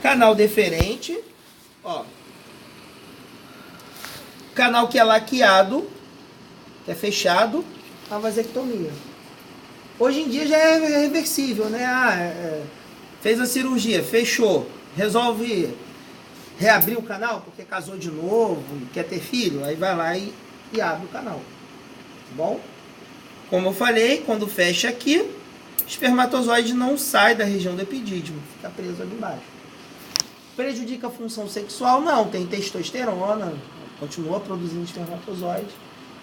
Canal deferente, ó. Canal que é laqueado, que é fechado, a vasectomia. Hoje em dia já é reversível, né? Fez a cirurgia, fechou, resolve reabrir o canal porque casou de novo, quer ter filho, aí vai lá e abre o canal. Tá bom? Como eu falei, quando fecha aqui, o espermatozoide não sai da região do epidídimo, fica preso ali embaixo. Prejudica a função sexual? Não, tem testosterona, continua produzindo espermatozoide.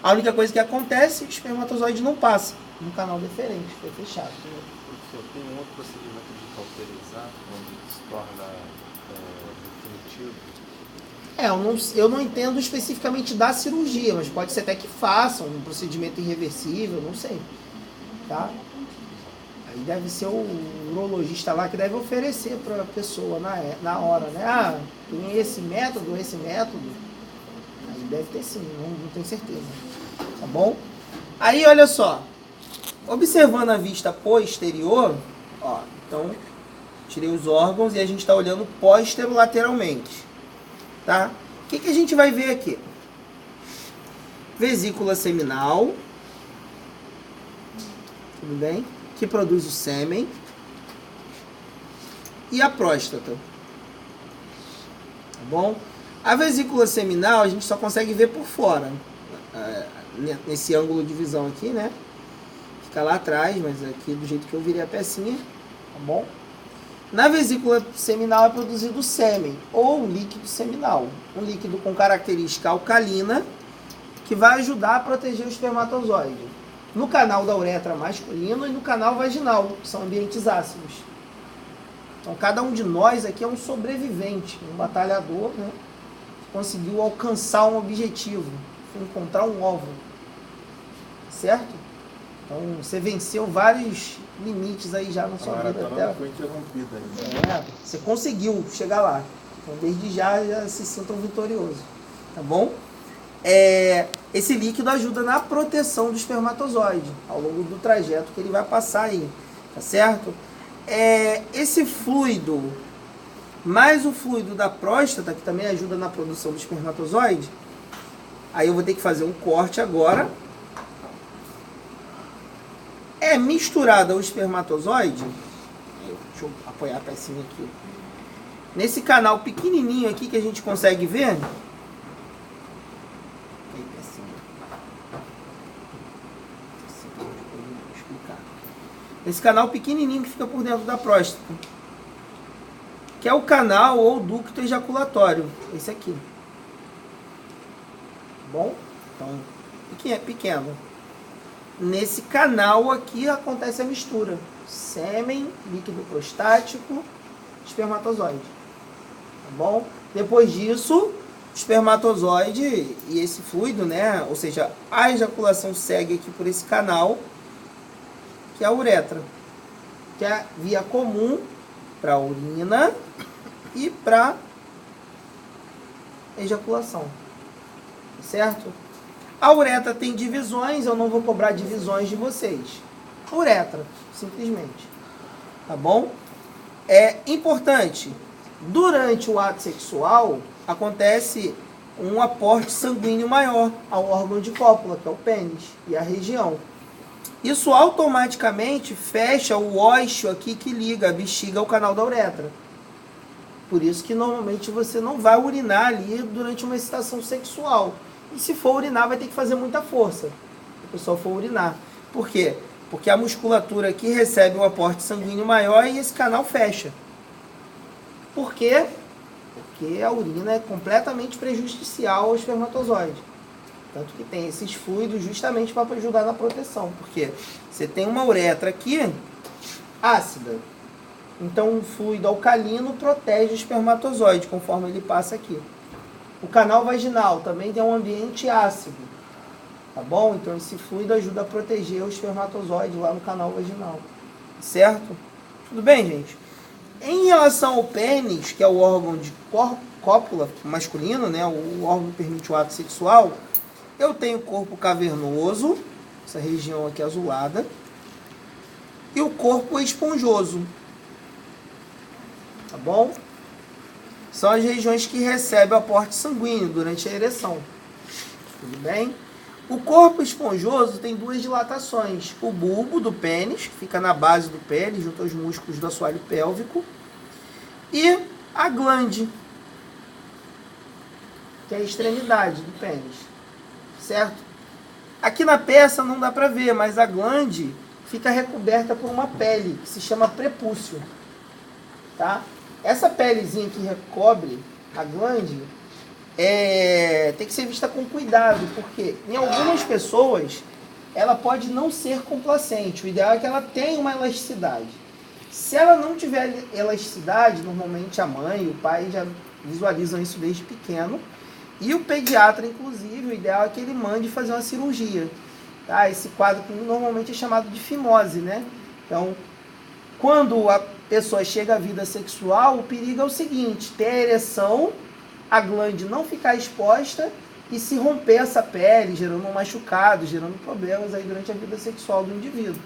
A única coisa que acontece é que o espermatozoide não passa no canal deferente, foi fechado. Professor, tem um outro procedimento de cauterizar, onde se torna definitivo? Eu não entendo especificamente da cirurgia, mas pode ser até que façam um procedimento irreversível, não sei. Tá? Aí deve ser o urologista lá que deve oferecer para a pessoa na hora, né? Tem esse método. Aí deve ter sim, não tenho certeza. Tá bom? Aí, olha só. Observando a vista posterior, ó, então, tirei os órgãos e a gente está olhando posterolateralmente. Tá? O que a gente vai ver aqui? Vesícula seminal. Tudo bem? Que produz o sêmen. E a próstata. Tá bom? A vesícula seminal a gente só consegue ver por fora. Nesse ângulo de visão aqui, né? Fica lá atrás, mas aqui do jeito que eu virei a pecinha. Tá bom? Na vesícula seminal é produzido o sêmen, ou líquido seminal. Um líquido com característica alcalina, que vai ajudar a proteger o espermatozoide. No canal da uretra masculino e no canal vaginal, que são ambientes ácidos. Então, cada um de nós aqui é um sobrevivente, um batalhador, né? Que conseguiu alcançar um objetivo, encontrar um óvulo. Certo? Então, você venceu vários limites aí já na sua vida. Até foi interrompida ainda. Você conseguiu chegar lá. Então, desde já se sintam vitorioso. Tá bom? Esse líquido ajuda na proteção do espermatozoide ao longo do trajeto que ele vai passar aí. Tá certo? Esse fluido, mais o fluido da próstata, que também ajuda na produção do espermatozoide. Aí eu vou ter que fazer um corte agora. É misturado ao espermatozoide. Deixa eu apoiar a pecinha aqui. Nesse canal pequenininho aqui que a gente consegue ver. Esse canal pequenininho que fica por dentro da próstata. Que é o canal ou ducto ejaculatório. Esse aqui. Bom? Então, pequeno. Nesse canal aqui acontece a mistura. Sêmen, líquido prostático, espermatozoide. Tá bom? Depois disso, o espermatozoide e esse fluido, né? Ou seja, a ejaculação segue aqui por esse canal, que é a uretra. Que é a via comum para a urina e para ejaculação. Certo? A uretra tem divisões, eu não vou cobrar divisões de vocês. Uretra, simplesmente. Tá bom? É importante, durante o ato sexual, acontece um aporte sanguíneo maior ao órgão de cópula, que é o pênis, e a região. Isso automaticamente fecha o ósseo aqui que liga a bexiga ao canal da uretra. Por isso que normalmente você não vai urinar ali durante uma excitação sexual. E se for urinar, vai ter que fazer muita força. Se a pessoa for urinar. Por quê? Porque a musculatura aqui recebe um aporte sanguíneo maior e esse canal fecha. Por quê? Porque a urina é completamente prejudicial ao espermatozoide. Tanto que tem esses fluidos justamente para ajudar na proteção. Porque você tem uma uretra aqui ácida. Então um fluido alcalino protege o espermatozoide conforme ele passa aqui. O canal vaginal também tem um ambiente ácido, tá bom? Então esse fluido ajuda a proteger o espermatozoide lá no canal vaginal, certo? Tudo bem, gente? Em relação ao pênis, que é o órgão de cópula masculino, né? O órgão que permite o ato sexual, eu tenho o corpo cavernoso, essa região aqui azulada, e o corpo esponjoso, tá bom? são as regiões que recebem o aporte sanguíneo durante a ereção. Tudo bem? O corpo esponjoso tem duas dilatações. O bulbo do pênis, que fica na base do pênis, junto aos músculos do assoalho pélvico. E a glande, que é a extremidade do pênis. Certo? Aqui na peça não dá para ver, mas a glande fica recoberta por uma pele, que se chama prepúcio. Tá? Essa pelezinha que recobre a glande tem que ser vista com cuidado, porque em algumas pessoas ela pode não ser complacente. O ideal é que ela tenha uma elasticidade. Se ela não tiver elasticidade, normalmente a mãe e o pai já visualizam isso desde pequeno. E o pediatra, inclusive, o ideal é que ele mande fazer uma cirurgia. Tá? Esse quadro normalmente é chamado de fimose, né? Então, quando a pessoa chega à vida sexual, o perigo é o seguinte: ter a ereção, a glande não ficar exposta e se romper essa pele, gerando um machucado, gerando problemas aí durante a vida sexual do indivíduo,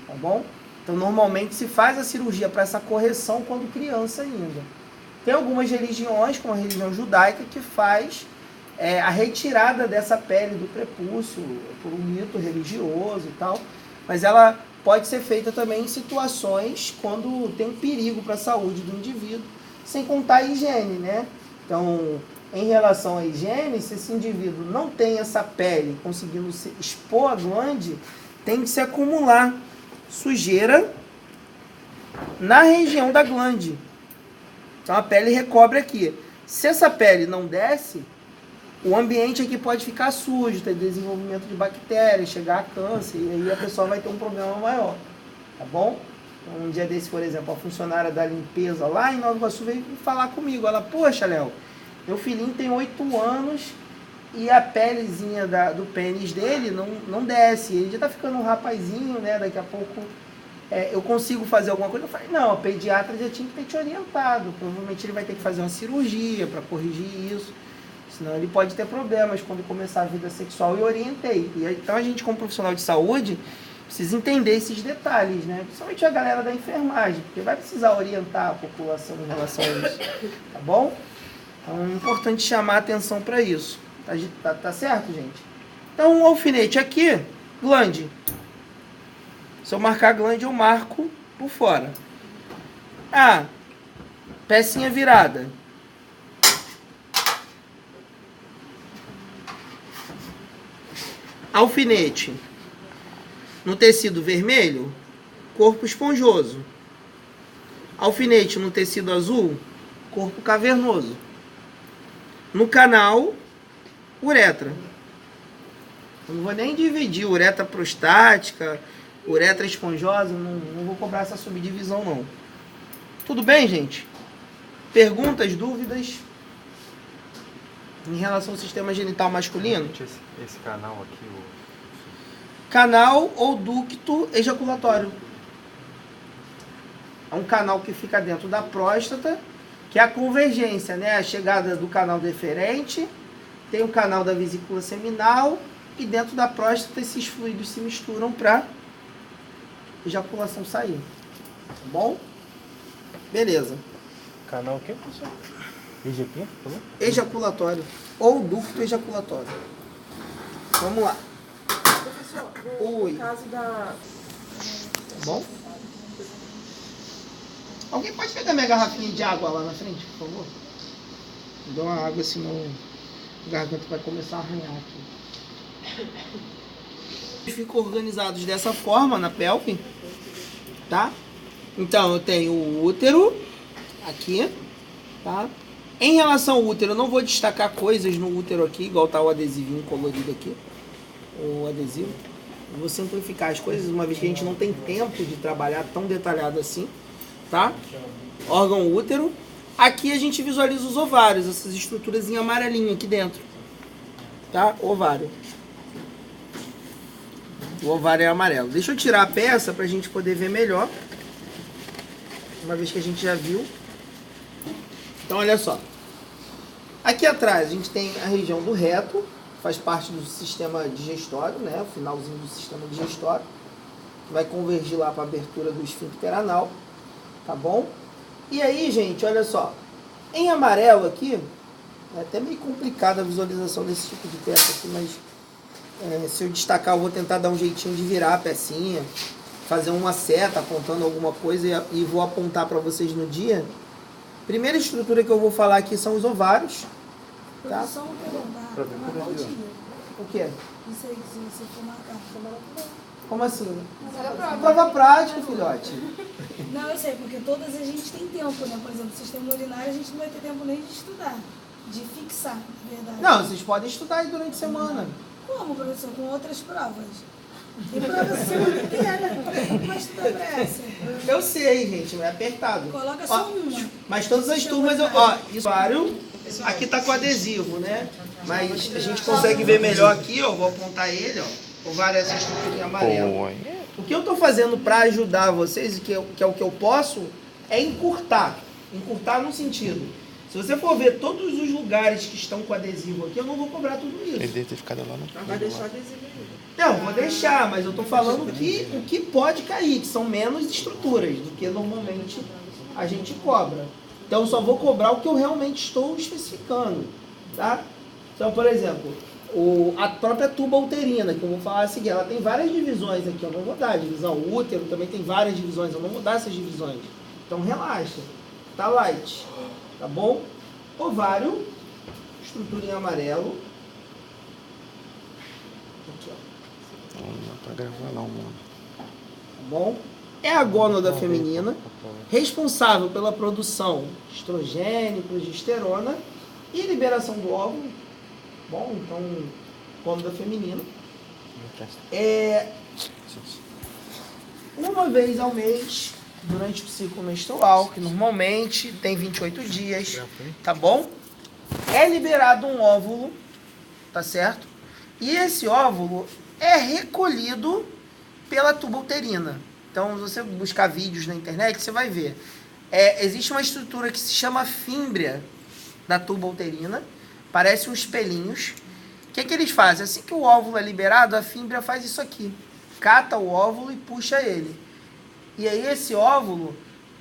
tá bom? Então, normalmente se faz a cirurgia para essa correção quando criança ainda. Tem algumas religiões, como a religião judaica, que faz a retirada dessa pele do prepúcio por um mito religioso e tal, mas ela pode ser feita também em situações quando tem um perigo para a saúde do indivíduo, sem contar a higiene, né? Então, em relação à higiene, se esse indivíduo não tem essa pele conseguindo se expor a glande, tem que se acumular sujeira na região da glande. Então a pele recobre aqui. Se essa pele não desce, o ambiente aqui pode ficar sujo, ter desenvolvimento de bactérias, chegar a câncer, e aí a pessoa vai ter um problema maior. Tá bom? Um dia desse, por exemplo, a funcionária da limpeza lá em Nova Iguaçu veio falar comigo. Ela, poxa, Léo, meu filhinho tem 8 anos e a pelezinha do pênis dele não desce. Ele já tá ficando um rapazinho, né? Daqui a pouco eu consigo fazer alguma coisa. Eu falei, não, a pediatra já tinha que ter te orientado. Provavelmente ele vai ter que fazer uma cirurgia para corrigir isso. Senão ele pode ter problemas quando começar a vida sexual. E orientei. Então a gente, como profissional de saúde, precisa entender esses detalhes, né? Principalmente a galera da enfermagem, porque vai precisar orientar a população em relação a isso, tá bom? Então é importante chamar a atenção para isso. Tá certo, gente? Então um alfinete aqui, glande. Se eu marcar glande, eu marco por fora. Pecinha virada. Alfinete. No tecido vermelho, corpo esponjoso. Alfinete no tecido azul, corpo cavernoso. No canal, uretra. Eu não vou nem dividir uretra prostática, uretra esponjosa, não vou cobrar essa subdivisão não. Tudo bem, gente? Perguntas, dúvidas em relação ao sistema genital masculino? Esse canal aqui, Canal ou ducto ejaculatório. É um canal que fica dentro da próstata, que é a convergência, né? A chegada do canal deferente, tem o canal da vesícula seminal e dentro da próstata esses fluidos se misturam para ejaculação sair. Tá bom? Beleza. Canal o quê, professor? EGP? Ejaculatório ou ducto ejaculatório. Vamos lá. Professor, Oi. no caso da... Tá bom? Alguém pode pegar minha garrafinha de água lá na frente, por favor? Dá uma água, senão a garganta vai começar a arranhar aqui. Eles ficam organizados dessa forma na pelve, tá? Então eu tenho o útero aqui, tá? Em relação ao útero, eu não vou destacar coisas no útero aqui, igual tá o adesivinho colorido aqui, o adesivo. Eu vou simplificar as coisas, uma vez que a gente não tem tempo de trabalhar tão detalhado assim, tá? Órgão útero. Aqui a gente visualiza os ovários, essas estruturas em amarelinho aqui dentro, tá? Ovário. O ovário é amarelo. Deixa eu tirar a peça pra gente poder ver melhor, uma vez que a gente já viu. Então olha só. Aqui atrás a gente tem a região do reto, faz parte do sistema digestório, né? O finalzinho do sistema digestório, que vai convergir lá para a abertura do esfíncter anal, tá bom? E aí, gente, olha só. Em amarelo aqui, é até meio complicada a visualização desse tipo de peça aqui, mas se eu destacar, eu vou tentar dar um jeitinho de virar a pecinha, fazer uma seta apontando alguma coisa e vou apontar para vocês no dia. Primeira estrutura que eu vou falar aqui são os ovários. Tá? Só uma pergunta, marcar o dia. O quê? Isso aí, se você for marcar, trabalhar com ele. Como assim? Mas era prova. Prova prática, filhote. Não, eu sei, porque todas a gente tem tempo, né? Por exemplo, sistema urinário, a gente não vai ter tempo nem de estudar, de fixar, na verdade. Não, vocês podem estudar aí durante a semana. Como, professor? Com outras provas. Tem prova a semana inteira. Como vai estudar pra essa? Eu sei, gente, é apertado. Coloca só uma. Mas todas as turmas, ó, isso aqui tá com adesivo, né? Mas a gente consegue ver melhor aqui, ó, vou apontar ele, ó, ovário essa estrutura em amarelo. O que eu tô fazendo para ajudar vocês, que é o que eu posso, é encurtar. Encurtar no sentido, se você for ver todos os lugares que estão com adesivo aqui, eu não vou cobrar tudo isso. Ele deve ter ficado lá no... Vai deixar adesivo aí. Não, vou deixar, mas eu tô falando o que pode cair, que são menos estruturas do que normalmente a gente cobra. Então eu só vou cobrar o que eu realmente estou especificando, tá? Então, por exemplo, a própria tuba uterina, que eu vou falar a seguir, ela tem várias divisões aqui, eu não vou dar a divisão. O útero também tem várias divisões, eu não vou dar essas divisões. Então relaxa, tá light, tá bom? Ovário, estrutura em amarelo. Aqui, ó. Não dá pra gravar não, mano. Tá bom? É a gônada feminina, responsável pela produção de estrogênio, progesterona e liberação do óvulo. Bom, então, gônada feminina. Uma vez ao mês, durante o ciclo menstrual, que normalmente tem 28 dias, tá bom? É liberado um óvulo, tá certo? E esse óvulo é recolhido pela tuba uterina. Então, se você buscar vídeos na internet, você vai ver. Existe uma estrutura que se chama fímbria da tuba uterina. Parece uns pelinhos. O que eles fazem? Assim que o óvulo é liberado, a fímbria faz isso aqui. Cata o óvulo e puxa ele. E aí esse óvulo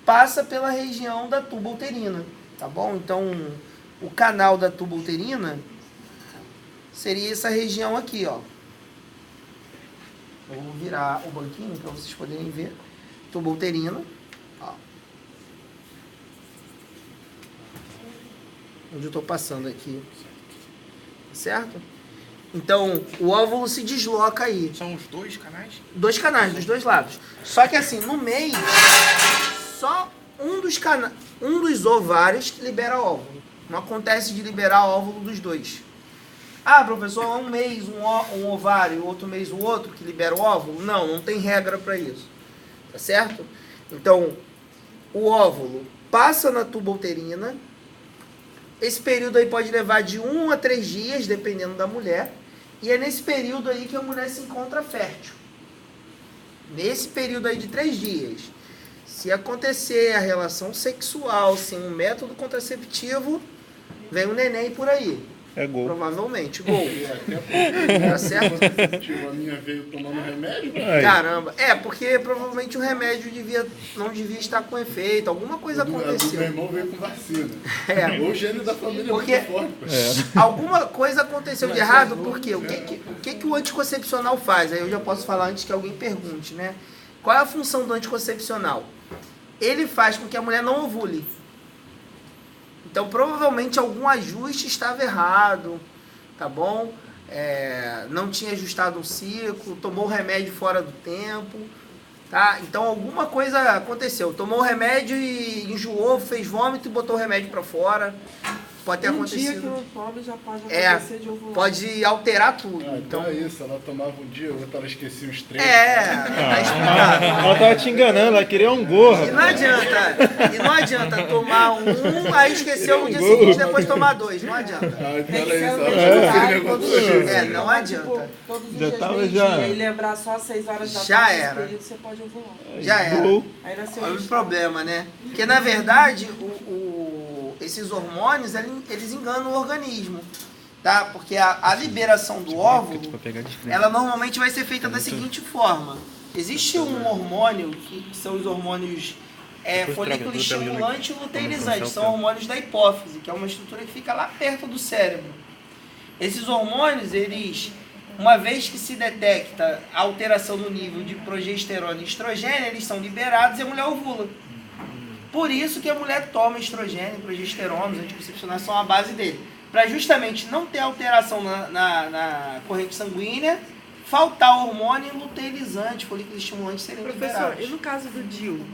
passa pela região da tuba uterina. Tá bom? Então, o canal da tuba uterina seria essa região aqui, ó. Eu vou virar o banquinho para vocês poderem ver. Tuba uterina. Ó. Onde eu estou passando aqui. Certo? Então, o óvulo se desloca aí. São os dois canais? Dois canais, dos dois lados. Só que assim, no meio, só um dos ovários que libera óvulo. Não acontece de liberar óvulo dos dois. Ah, professor, um mês um ovário, outro mês o outro que libera o óvulo? Não, não tem regra para isso. Tá certo? Então, o óvulo passa na tuba uterina. Esse período aí pode levar de 1 a 3 dias, dependendo da mulher. E é nesse período aí que a mulher se encontra fértil. Nesse período aí de 3 dias. Se acontecer a relação sexual sem um método contraceptivo, vem um neném por aí. É gol. Provavelmente, gol. Até Tá certo? a minha veio tomando remédio. Caramba. Porque provavelmente o remédio não devia estar com efeito. Alguma coisa O do meu aconteceu. irmão veio com vacina. É. O gênio da família Porque- é muito forte. Alguma coisa aconteceu de errado, por quê? O que o anticoncepcional faz? Aí eu já posso falar antes que alguém pergunte, né? Qual é a função do anticoncepcional? Ele faz com que a mulher não ovule. Então, provavelmente, algum ajuste estava errado, tá bom? Não tinha ajustado um ciclo, tomou o remédio fora do tempo, tá? Então, alguma coisa aconteceu. Tomou o remédio e enjoou, fez vômito e botou o remédio para fora. Pode ter Um dia acontecido. que não tome já pode acontecer de ovular. Pode alterar tudo. Então é isso, ela tomava um dia, o outro ela esquecia os 3. Tá explicado. Ela tava te enganando, ela queria um gol, E não adianta tomar aí esqueceu no dia seguinte, depois tomar 2. Não adianta. Ah, então Tem que era ser isso, um ela dia fazia de negócio todos os desse. dias. Não Então, adianta. tipo, todos os Já dias, tava meio-dia, já. e lembrar só às 6 horas da Já tarde, era. esse período você pode ovular. Já era. Gol. Aí nasceu Olha o isso. problema, né? Porque, na verdade, esses hormônios, eles enganam o organismo, tá? Porque a liberação do óvulo, Pra pegar de frente. ela normalmente vai ser feita da seguinte forma. Existe um hormônio, que são os hormônios folículo estimulante e luteinizante. São hormônios da hipófise, que é uma estrutura que fica lá perto do cérebro. Esses hormônios, eles, uma vez que se detecta a alteração no nível de progesterona e estrogênio, eles são liberados e a mulher ovula. Por isso que a mulher toma estrogênio, progesterona, os anticoncepcionais são a base dele. Para justamente não ter alteração na corrente sanguínea, faltar hormônio e luteinizante, folículos estimulantes serem Professor, liberados. e no caso do DIU?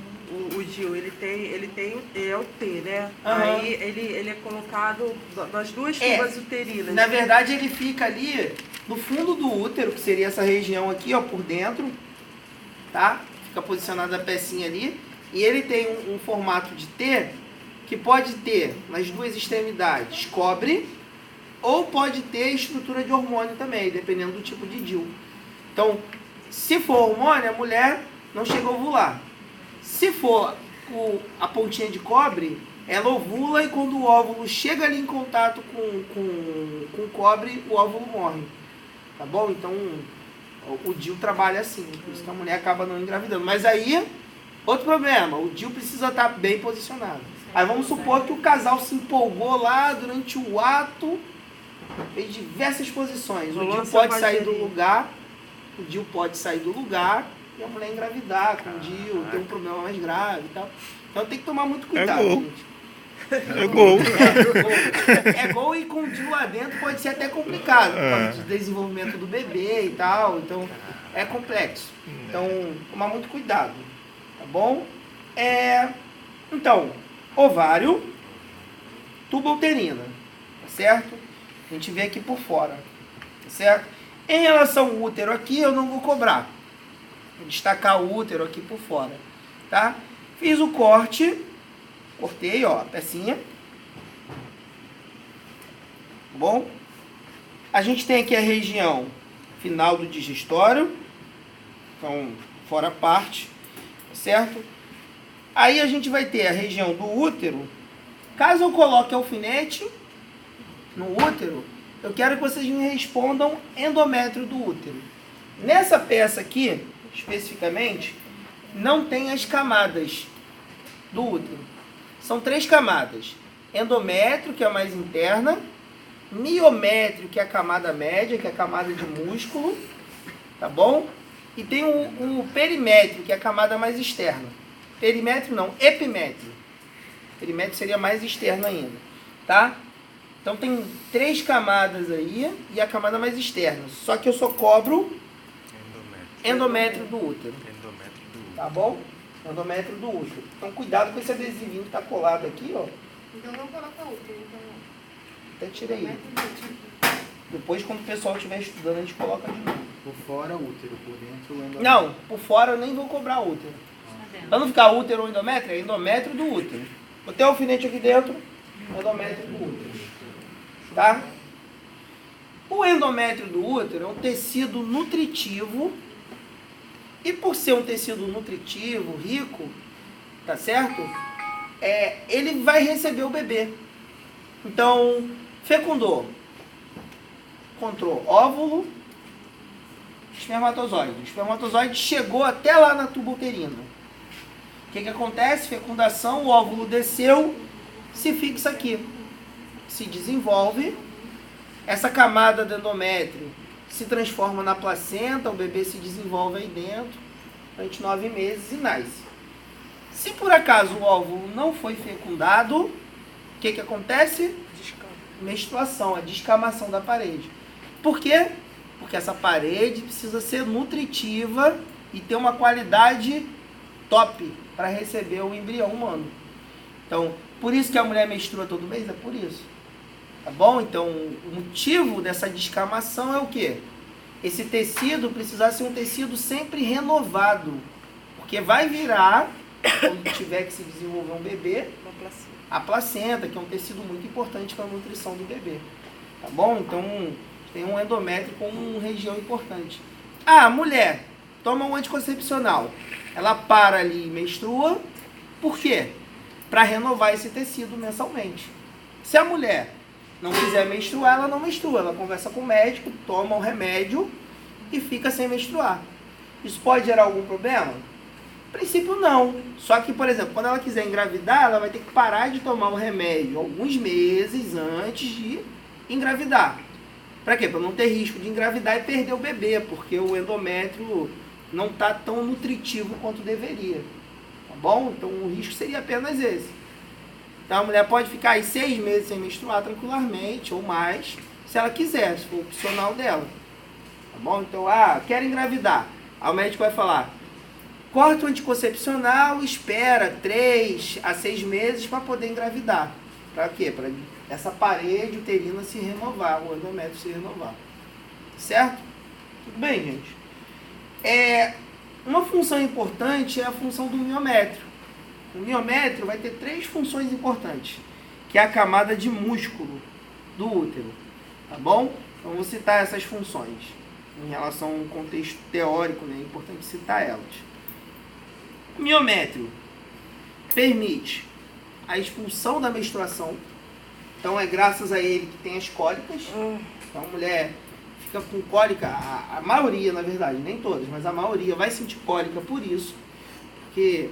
O DIU, ele tem o T, né? Aham. Aí ele é colocado nas duas tubas uterinas. Na verdade, ele fica ali no fundo do útero, que seria essa região aqui, ó, por dentro, tá? Fica posicionada a pecinha ali. E ele tem um formato de T, que pode ter nas duas extremidades cobre, ou pode ter estrutura de hormônio também, dependendo do tipo de DIU. Então, se for hormônio, a mulher não chega a ovular. Se for a pontinha de cobre, ela ovula e quando o óvulo chega ali em contato com o cobre, o óvulo morre. Tá bom? Então, o DIU trabalha assim, por isso que a mulher acaba não engravidando. Mas aí, outro problema, o DIU precisa estar bem posicionado. Aí vamos supor que o casal se empolgou lá durante o ato, fez diversas posições. O DIU pode sair do lugar, e a mulher engravidar com o DIU, ter um problema mais grave e tal. Então tem que tomar muito cuidado, gente. É gol. É gol e com o DIU lá dentro pode ser até complicado, por causa do desenvolvimento do bebê e tal. Então é complexo. Então, tomar muito cuidado, tá bom? Então, ovário, tuba uterina, tá certo? A gente vê aqui por fora, tá certo? Em relação ao útero aqui, eu não vou cobrar. Vou destacar o útero aqui por fora, tá? Fiz o corte, cortei, ó, a pecinha. Tá bom? A gente tem aqui a região final do digestório, então, fora a parte, tá certo? Aí a gente vai ter a região do útero. Caso eu coloque alfinete no útero, eu quero que vocês me respondam endométrio do útero. Nessa peça aqui, especificamente, não tem as camadas do útero. São 3 camadas. Endométrio, que é a mais interna. Miométrio, que é a camada média, que é a camada de músculo. Tá bom? E tem o perimétrio, que é a camada mais externa. Perimétrio não, epimétrio. Perimétrio seria mais externo ainda, tá? Então tem 3 camadas aí e a camada mais externa. Só que eu só cobro endométrio do útero. Tá bom? Endométrio do útero. Então cuidado com esse adesivinho que tá colado aqui, ó. Então não coloca útero, então. Até tirei ele. Depois, quando o pessoal estiver estudando, a gente coloca de novo. Por fora, útero, por dentro, o endométrio. Não, por fora eu nem vou cobrar útero. Pra não ficar útero ou endométrio, é endométrio do útero. Botei o alfinete aqui dentro, endométrio do útero. Tá? O endométrio do útero é um tecido nutritivo. E por ser um tecido nutritivo, rico, tá certo? Ele vai receber o bebê. Então, fecundou. Encontrou óvulo, espermatozoide. O espermatozoide chegou até lá na tuba uterina. O que acontece? Fecundação, o óvulo desceu, se fixa aqui. Se desenvolve. Essa camada do endométrio se transforma na placenta, o bebê se desenvolve aí dentro, durante 9 meses e nasce. Se por acaso o óvulo não foi fecundado, o que acontece? Menstruação, a descamação da parede. Por quê? Porque essa parede precisa ser nutritiva e ter uma qualidade top para receber o embrião humano. Então, por isso que a mulher menstrua todo mês, é por isso. Tá bom? Então, o motivo dessa descamação é o quê? Esse tecido precisa ser um tecido sempre renovado. Porque vai virar, quando tiver que se desenvolver um bebê, a placenta, que é um tecido muito importante para a nutrição do bebê. Tá bom? Então, tem um endométrio com uma região importante. A mulher toma um anticoncepcional. Ela para ali e menstrua. Por quê? Para renovar esse tecido mensalmente. Se a mulher não quiser menstruar, ela não menstrua. Ela conversa com o médico, toma o remédio e fica sem menstruar. Isso pode gerar algum problema? A princípio não. Só que, por exemplo, quando ela quiser engravidar, ela vai ter que parar de tomar o remédio alguns meses antes de engravidar. Para quê? Para não ter risco de engravidar e perder o bebê, porque o endométrio não está tão nutritivo quanto deveria. Tá bom? Então o risco seria apenas esse. Então a mulher pode ficar aí 6 meses sem menstruar tranquilamente, ou mais, se ela quiser, se for opcional dela. Tá bom? Então, quero engravidar. Aí o médico vai falar, corta o anticoncepcional, espera 3 a 6 meses para poder engravidar. Para quê? Para essa parede uterina se renovar, o endométrio se renovar. Certo? Tudo bem, gente? Uma função importante é a função do miométrio. O miométrio vai ter 3 funções importantes, que é a camada de músculo do útero. Tá bom? Então, vou citar essas funções. Em relação a um contexto teórico, né? É importante citar elas. O miométrio permite a expulsão da menstruação. Então, é graças a ele que tem as cólicas. Então, a mulher fica com cólica, a maioria, na verdade, nem todas, mas a maioria vai sentir cólica por isso, porque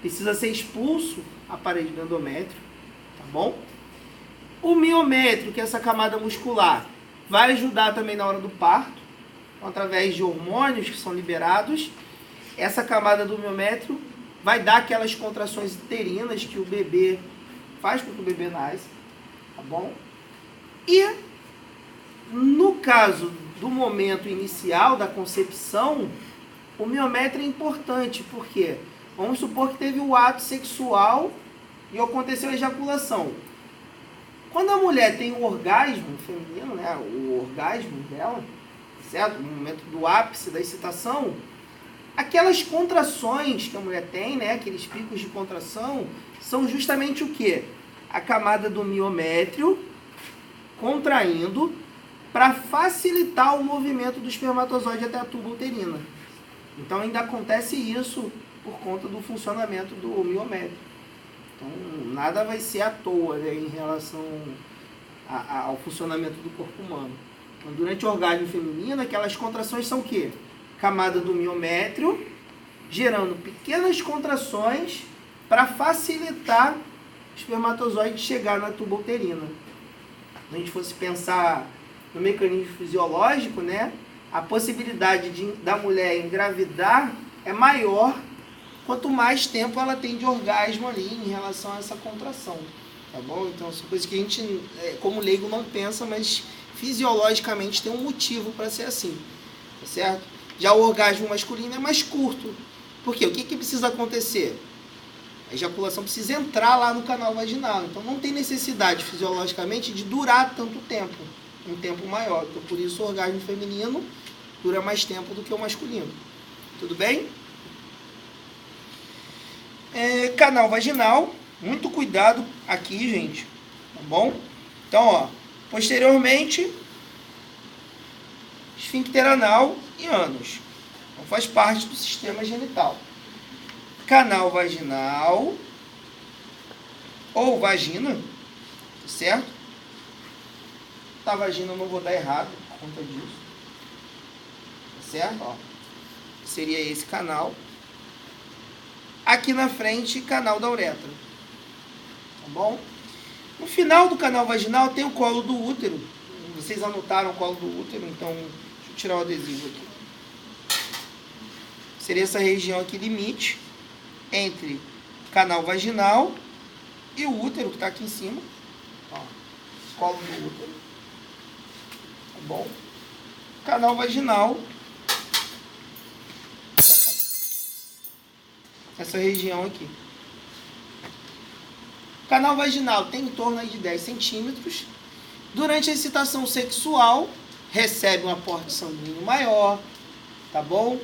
precisa ser expulso a parede do endométrio, tá bom? O miométrio, que é essa camada muscular, vai ajudar também na hora do parto, através de hormônios que são liberados. Essa camada do miométrio vai dar aquelas contrações uterinas que o bebê faz com que o bebê nasce, tá bom? E no caso do momento inicial da concepção, o miométrio é importante, porque vamos supor que teve o ato sexual e aconteceu a ejaculação. Quando a mulher tem o orgasmo feminino, né, o orgasmo dela, certo? No momento do ápice da excitação, aquelas contrações que a mulher tem, né, aqueles picos de contração, são justamente o quê? A camada do miométrio contraindo para facilitar o movimento do espermatozoide até a tuba uterina. Então ainda acontece isso por conta do funcionamento do miométrio. Então nada vai ser à toa, né, em relação ao funcionamento do corpo humano. Então, durante o orgasmo feminino, aquelas contrações são o quê? Camada do miométrio, gerando pequenas contrações para facilitar o espermatozoide chegar na tuba uterina. Se a gente fosse pensar no mecanismo fisiológico, né, a possibilidade da mulher engravidar é maior quanto mais tempo ela tem de orgasmo ali em relação a essa contração. Tá bom? Então, são coisas que a gente, como leigo, não pensa, mas fisiologicamente tem um motivo para ser assim. Tá certo? Já o orgasmo masculino é mais curto. Por quê? O que precisa acontecer? A ejaculação precisa entrar lá no canal vaginal. Então, não tem necessidade fisiologicamente de durar tanto tempo. Um tempo maior. Então, por isso, o orgasmo feminino dura mais tempo do que o masculino. Tudo bem? Canal vaginal. Muito cuidado aqui, gente. Tá bom? Então, ó. Posteriormente, esfíncter anal e ânus. Então, faz parte do sistema genital. Canal vaginal ou vagina, certo? Da vagina eu não vou dar errado por conta disso, certo? Ó, seria esse canal. Aqui na frente, canal da uretra, tá bom? No final do canal vaginal tem o colo do útero. Vocês anotaram o colo do útero, então deixa eu tirar o adesivo aqui. Seria essa região aqui limite entre canal vaginal e o útero que está aqui em cima. Ó, colo do útero. Tá bom? Canal vaginal. Essa região aqui. Canal vaginal tem em torno aí de 10 centímetros. Durante a excitação sexual, recebe um aporte sanguíneo maior. Tá bom?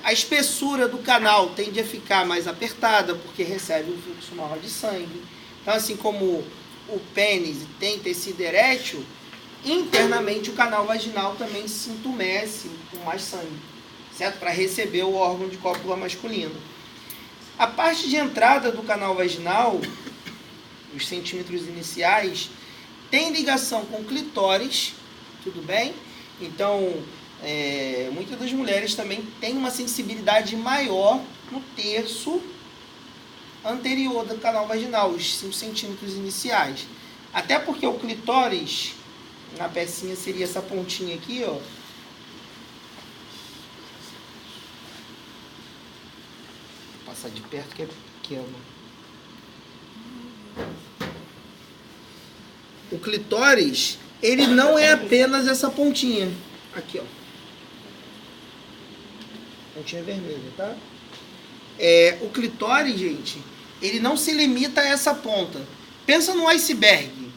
A espessura do canal tende a ficar mais apertada, porque recebe um fluxo maior de sangue. Então, assim como o pênis tem tecido erétil, internamente o canal vaginal também se entumece com mais sangue, certo? Para receber o órgão de cópula masculino. A parte de entrada do canal vaginal, os centímetros iniciais, tem ligação com o clitóris, tudo bem? Então, muitas das mulheres também têm uma sensibilidade maior no terço anterior do canal vaginal, os 5 centímetros iniciais. Até porque o clitóris, na pecinha, seria essa pontinha aqui, ó. Vou passar de perto que é pequeno. O clitóris, ele não é apenas essa pontinha. Aqui, ó. Pontinha vermelha, tá? O clitóris, gente, ele não se limita a essa ponta. Pensa no iceberg.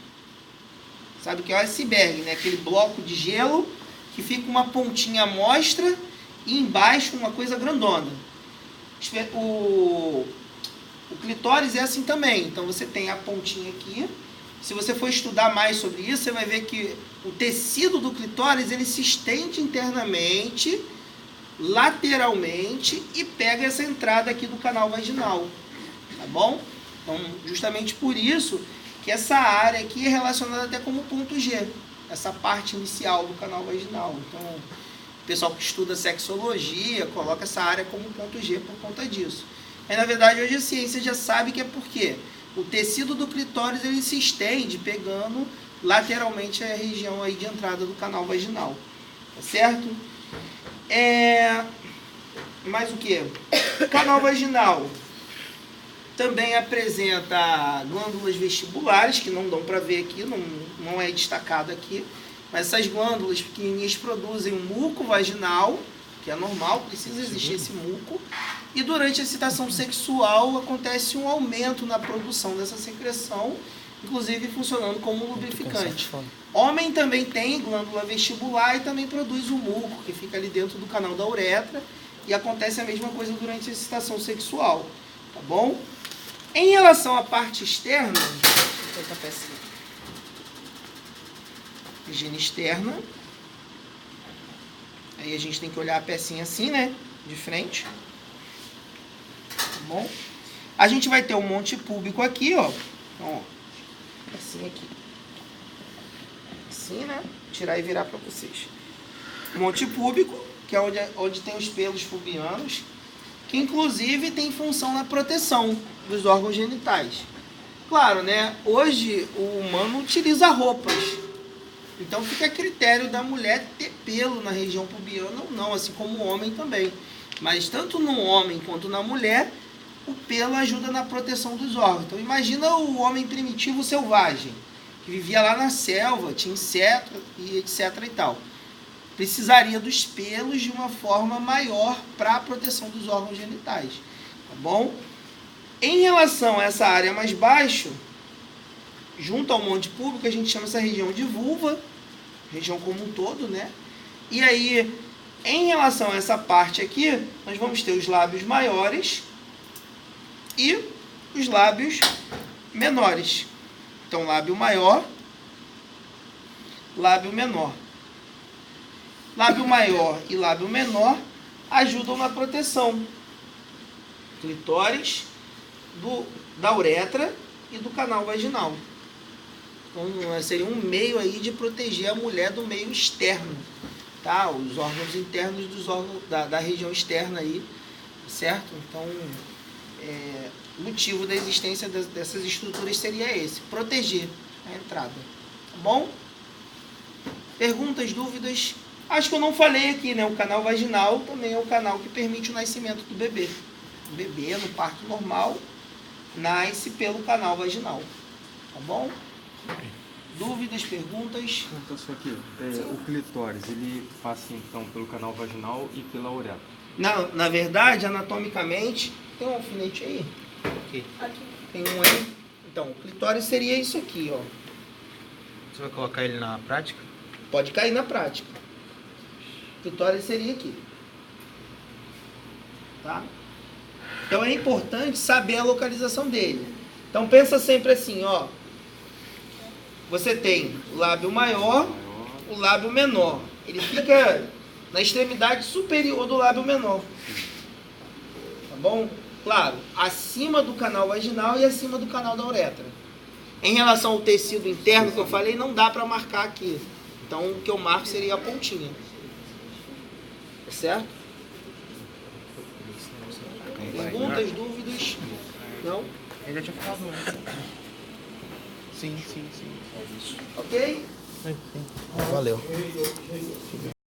Sabe o que é o iceberg, né? Aquele bloco de gelo que fica uma pontinha à mostra e embaixo uma coisa grandona. O clitóris é assim também. Então você tem a pontinha aqui. Se você for estudar mais sobre isso, você vai ver que o tecido do clitóris ele se estende internamente, lateralmente e pega essa entrada aqui do canal vaginal. Tá bom? Então, justamente por isso que essa área aqui é relacionada até como ponto G, essa parte inicial do canal vaginal. Então, o pessoal que estuda sexologia coloca essa área como ponto G por conta disso. Mas, na verdade, hoje a ciência já sabe que é porque o tecido do clitóris ele se estende pegando lateralmente a região aí de entrada do canal vaginal. Tá certo? Mais o que? O canal vaginal também apresenta glândulas vestibulares, que não dão para ver aqui, não é destacado aqui, mas essas glândulas pequenininhas produzem um muco vaginal, que é normal, precisa existir esse muco, e durante a excitação sexual acontece um aumento na produção dessa secreção, inclusive funcionando como lubrificante. Homem também tem glândula vestibular e também produz o muco, que fica ali dentro do canal da uretra, e acontece a mesma coisa durante a excitação sexual, tá bom? Em relação à parte externa, deixa eu a pecinha. Higiene externa. Aí a gente tem que olhar a pecinha assim, né? De frente. Tá bom? A gente vai ter um monte púbico aqui, ó. Então, ó. Pecinha aqui. Assim, né? Tirar e virar para vocês. Monte púbico, que é onde tem os pelos pubianos, que inclusive tem função na proteção dos órgãos genitais. Claro, né? Hoje o humano utiliza roupas. Então fica a critério da mulher ter pelo na região pubiana ou não, assim como o homem também. Mas tanto no homem quanto na mulher, o pelo ajuda na proteção dos órgãos. Então imagina o homem primitivo selvagem, que vivia lá na selva, tinha inseto e etc e tal. Precisaria dos pelos de uma forma maior para a proteção dos órgãos genitais, tá bom? Em relação a essa área mais baixa, junto ao monte púbico, a gente chama essa região de vulva, região como um todo, né? E aí, em relação a essa parte aqui, nós vamos ter os lábios maiores e os lábios menores. Então, lábio maior, lábio menor. Lábio maior e lábio menor ajudam na proteção. Clitóris, da uretra e do canal vaginal. Então, seria um meio aí de proteger a mulher do meio externo, tá? Os órgãos internos dos órgãos da região externa aí, certo? Então, o motivo da existência dessas estruturas seria esse, proteger a entrada, tá bom? Perguntas, dúvidas? Acho que eu não falei aqui, né? O canal vaginal também é o canal que permite o nascimento do bebê. O bebê, no parto normal, nasce pelo canal vaginal. Tá bom? Dúvidas, perguntas? Então, só aqui, o clitóris, ele passa então pelo canal vaginal e pela uretra? Na verdade, anatomicamente, tem um alfinete aí? Aqui. Tem um aí. Então, o clitóris seria isso aqui, ó. Você vai colocar ele na prática? Pode cair na prática. O clitóris seria aqui. Tá? Então é importante saber a localização dele. Então pensa sempre assim, ó. Você tem o lábio maior, o lábio menor. Ele fica na extremidade superior do lábio menor. Tá bom? Claro, acima do canal vaginal e acima do canal da uretra. Em relação ao tecido interno que eu falei, não dá para marcar aqui. Então o que eu marco seria a pontinha. Certo? Perguntas, dúvidas? Não? Ele já tinha falado, né? Sim. Ok? Valeu.